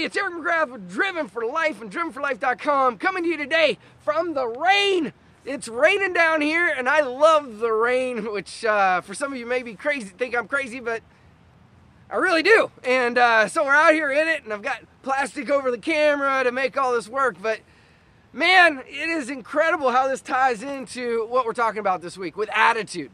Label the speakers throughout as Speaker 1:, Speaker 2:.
Speaker 1: everybody, it's Eric McGrath with Driven for Life and drivenforlife.com, coming to you today from the rain. It's raining down here, and I love the rain, which for some of you may be crazy, think I'm crazy, but I really do. And so we're out here in it, and I've got plastic over the camera to make all this work, but man, it is incredible how this ties into what we're talking about this week with attitude.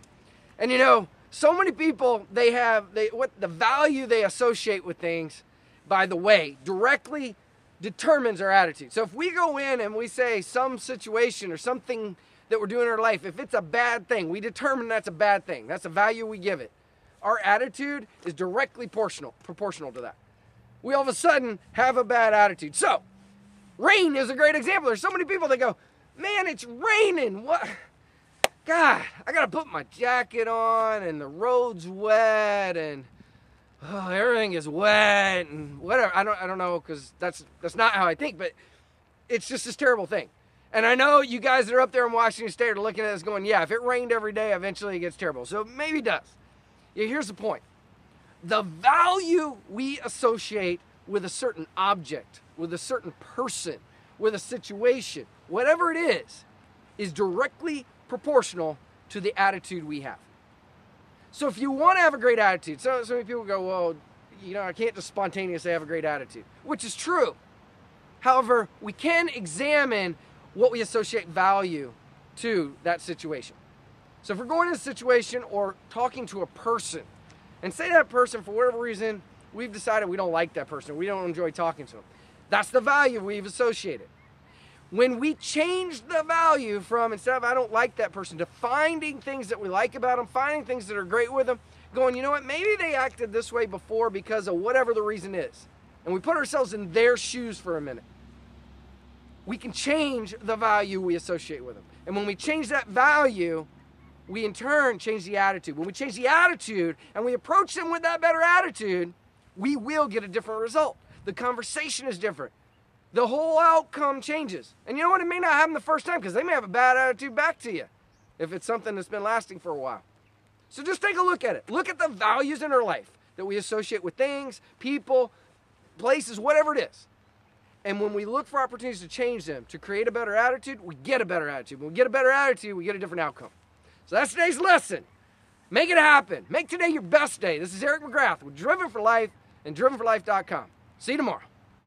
Speaker 1: And you know, so many people, what the value they associate with things, by the way, directly determines our attitude. So if we go in and we say some situation or something that we're doing in our life, if it's a bad thing, we determine that's a bad thing. That's the value we give it. Our attitude is directly proportional to that. We all of a sudden have a bad attitude. So, rain is a great example. There's so many people that go, man, it's raining. What? God, I got to put my jacket on and the road's wet and everything is wet and whatever. I don't know, because that's not how I think, but it's just this terrible thing. And I know you guys that are up there in Washington State are looking at this going, yeah, if it rained every day, eventually it gets terrible. So maybe it does. Yeah, here's the point. The value we associate with a certain object, with a certain person, with a situation, whatever it is directly proportional to the attitude we have. So if you want to have a great attitude, so many people go, well, you know, I can't just spontaneously have a great attitude, which is true. However, we can examine what we associate value to that situation. So if we're going to a situation or talking to a person, and say that person, for whatever reason, we've decided we don't like that person, we don't enjoy talking to them. That's the value we've associated. When we change the value from, instead of I don't like that person, to finding things that we like about them, finding things that are great with them, going, you know what, maybe they acted this way before because of whatever the reason is. And we put ourselves in their shoes for a minute. We can change the value we associate with them. And when we change that value, we in turn change the attitude. When we change the attitude and we approach them with that better attitude, we will get a different result. The conversation is different. The whole outcome changes. And you know what? It may not happen the first time, because they may have a bad attitude back to you if it's something that's been lasting for a while. So just take a look at it. Look at the values in our life that we associate with things, people, places, whatever it is. And when we look for opportunities to change them, to create a better attitude, we get a better attitude. When we get a better attitude, we get a different outcome. So that's today's lesson. Make it happen. Make today your best day. This is Eric McGrath with Driven for Life and drivenforlife.com. See you tomorrow.